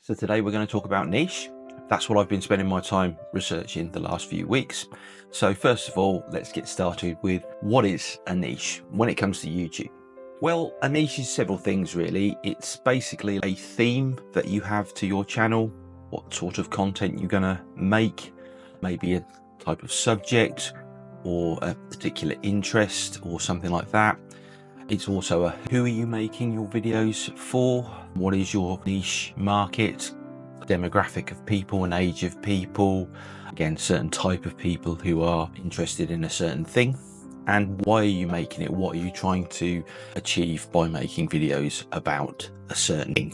So today we're going to talk about niche. That's what I've been spending my time researching the last few weeks. So first of all, let's get started with what is a niche when it comes to YouTube. Well, a niche is several things really. It's basically a theme that you have to your channel, what sort of content you're going to make, maybe a type of subject or a particular interest or something like that. It's also a who are you making your videos for? What is your niche market? Demographic of people and age of people. Again, certain type of people who are interested in a certain thing. And why are you making it? What are you trying to achieve by making videos about a certain thing?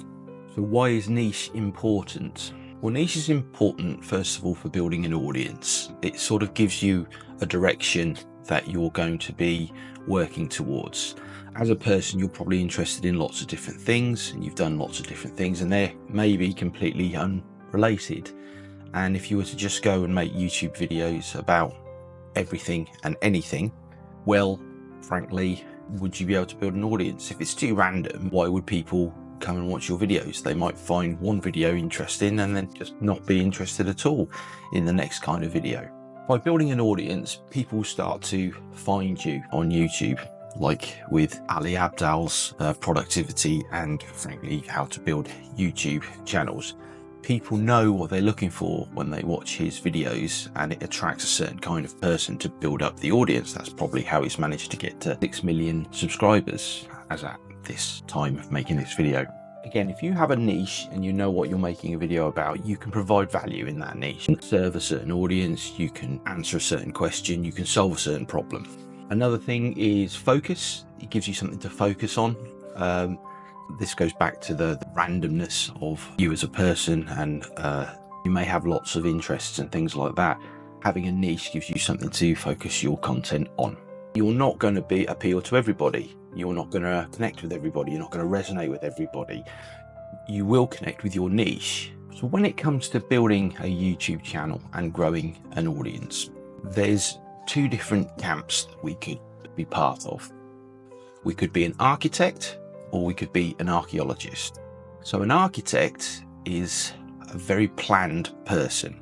So why is niche important? Well, niche is important, first of all, for building an audience. It sort of gives you a direction that you're going to be working towards. As a person, you're probably interested in lots of different things and you've done lots of different things and they're maybe completely unrelated. And if you were to just go and make YouTube videos about everything and anything, well, frankly, would you be able to build an audience? If it's too random, why would people come and watch your videos? They might find one video interesting and then just not be interested at all in the next kind of video. By building an audience, people start to find you on YouTube, like with Ali Abdaal's productivity and frankly how to build YouTube channels. People know what they're looking for when they watch his videos, and it attracts a certain kind of person to build up the audience. That's probably how he's managed to get to 6 million subscribers as at this time of making this video. Again, if you have a niche and you know what you're making a video about, you can provide value in that niche. You can serve a certain audience, you can answer a certain question, you can solve a certain problem. Another thing is focus. It gives you something to focus on. This goes back to the randomness of you as a person, and you may have lots of interests and things like that. Having a niche gives you something to focus your content on. You're not going to appeal to everybody. You're not going to connect with everybody. You're not going to resonate with everybody. You will connect with your niche. So when it comes to building a YouTube channel and growing an audience, there's two different camps that we could be part of. We could be an architect or we could be an archaeologist. So an architect is a very planned person.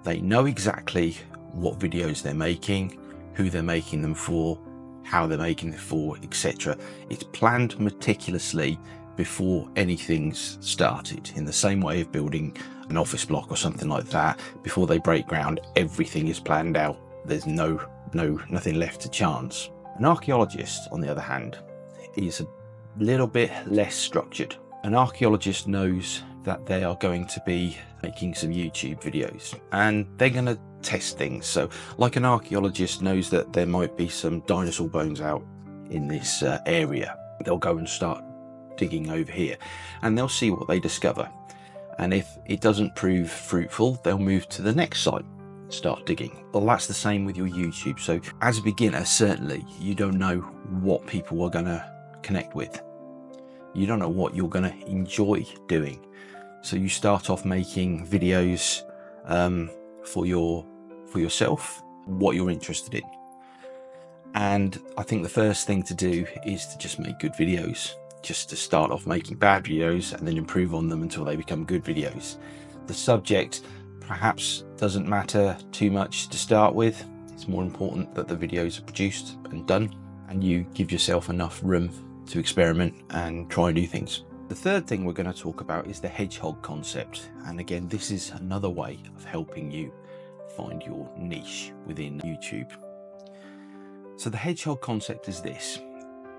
They know exactly what videos they're making, who they're making them for, how they're making them for, etc. It's planned meticulously before anything's started. In the same way of building an office block or something like that, before they break ground, everything is planned out. There's nothing left to chance. An archaeologist, on the other hand, is a little bit less structured. An archaeologist knows that they are going to be making some YouTube videos and they're going to test things. So like an archaeologist knows that there might be some dinosaur bones out in this area. They'll go and start digging over here and they'll see what they discover. And if it doesn't prove fruitful, they'll move to the next site, start digging. Well, that's the same with your YouTube. So as a beginner, certainly you don't know what people are going to connect with. You don't know what you're going to enjoy doing. So you start off making videos for yourself, what you're interested in. And I think the first thing to do is to just make good videos, just to start off making bad videos and then improve on them until they become good videos. The subject perhaps doesn't matter too much to start with. It's more important that the videos are produced and done and you give yourself enough room to experiment and try new things. The third thing we're going to talk about is the hedgehog concept. And again, this is another way of helping you find your niche within YouTube. So the hedgehog concept is this.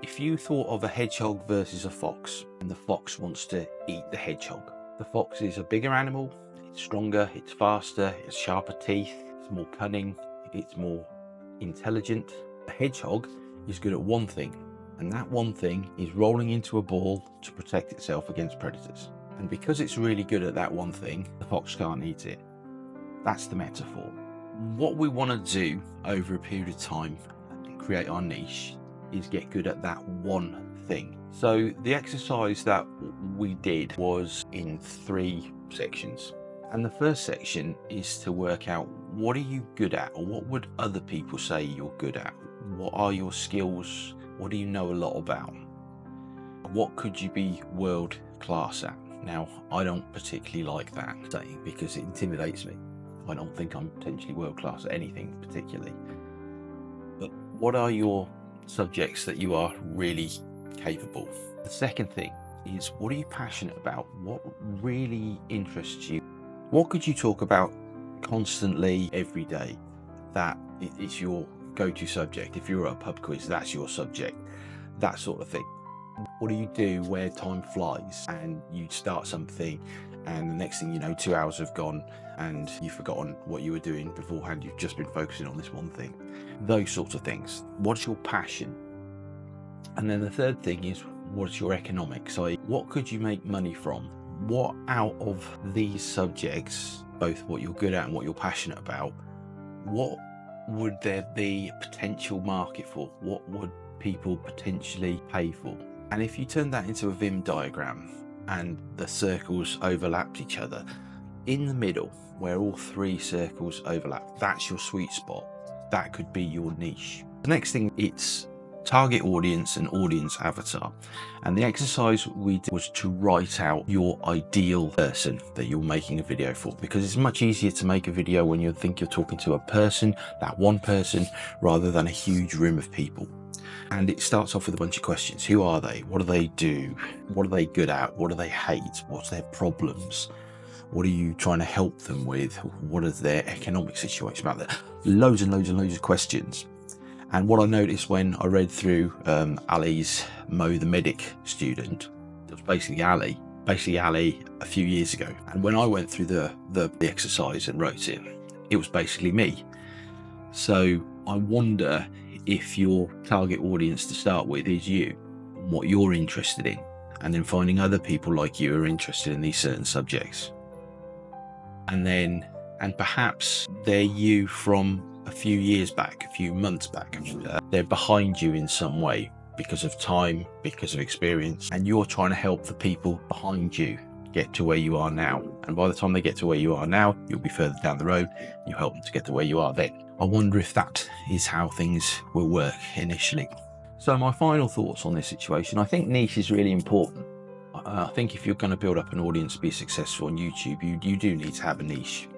If you thought of a hedgehog versus a fox, and the fox wants to eat the hedgehog. The fox is a bigger animal, it's stronger, it's faster, it's sharper teeth, it's more cunning, it's more intelligent. The hedgehog is good at one thing, and that one thing is rolling into a ball to protect itself against predators. And because it's really good at that one thing, the fox can't eat it. That's the metaphor. What we want to do over a period of time and create our niche is get good at that one thing. So the exercise that we did was in 3 sections. And the first section is to work out, what are you good at, or what would other people say you're good at? What are your skills? What do you know a lot about? What could you be world class at? Now, I don't particularly like that saying because it intimidates me. I don't think I'm potentially world class at anything particularly. But what are your subjects that you are really capable? The second thing is, what are you passionate about? What really interests you? What could you talk about constantly every day that is your go-to subject? If you're at a pub quiz, that's your subject, that sort of thing. What do you do where time flies and you start something and the next thing you know, 2 hours have gone and you've forgotten what you were doing beforehand? You've just been focusing on this one thing. Those sorts of things. What's your passion? And then the third thing is, what's your economics? What could you make money from? What out of these subjects, both what you're good at and what you're passionate about, what would there be a potential market for? What would people potentially pay for? And if you turn that into a Venn diagram and the circles overlapped each other, in the middle where all three circles overlap, that's your sweet spot. That could be your niche. The next thing, it's target audience and audience avatar. And the exercise we did was to write out your ideal person that you're making a video for, because it's much easier to make a video when you think you're talking to a person, that one person, rather than a huge room of people. And it starts off with a bunch of questions. Who are they? What do they do? What are they good at? What do they hate? What's their problems? What are you trying to help them with? What is their economic situation about that? Loads and loads and loads of questions. And what I noticed when I read through Ali's Mo the Medic student, it was basically Ali a few years ago. And when I went through the exercise and wrote it, it was basically me. So I wonder if your target audience to start with is you, what you're interested in, and then finding other people like you who are interested in these certain subjects. And perhaps they're you from a few years back, a few months back. They're behind you in some way because of time, because of experience, and you're trying to help the people behind you get to where you are now. And by the time they get to where you are now, you'll be further down the road. You help them to get to where you are then. I wonder if that is how things will work initially. So my final thoughts on this situation, I think niche is really important. I think if you're going to build up an audience to be successful on YouTube, you do need to have a niche.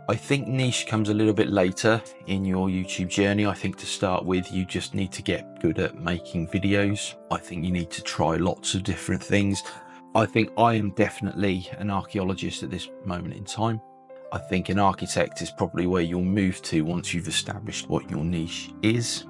I think niche comes a little bit later in your YouTube journey. I think to start with, you just need to get good at making videos. I think you need to try lots of different things. I think I am definitely an archaeologist at this moment in time. I think an architect is probably where you'll move to once you've established what your niche is.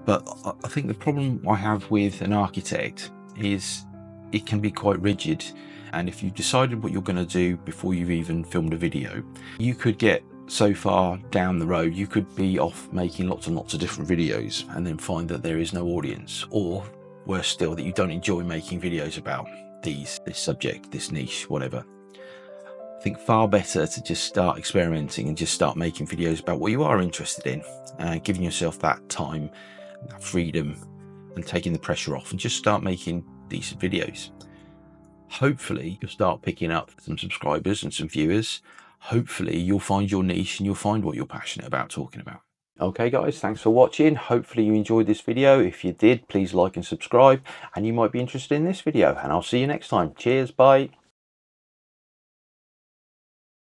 But I think the problem I have with an architect is it can be quite rigid. And if you've decided what you're going to do before you've even filmed a video, you could get so far down the road, you could be off making lots and lots of different videos and then find that there is no audience, or worse still, that you don't enjoy making videos about this subject, this niche, whatever. I think far better to just start experimenting and just start making videos about what you are interested in, and giving yourself that time, that freedom, and taking the pressure off, and just start making decent videos. Hopefully you'll start picking up some subscribers and some viewers. Hopefully you'll find your niche and you'll find what you're passionate about talking about. Okay guys, thanks for watching. Hopefully you enjoyed this video. If you did, please like and subscribe, and you might be interested in this video, and I'll see you next time. Cheers, bye.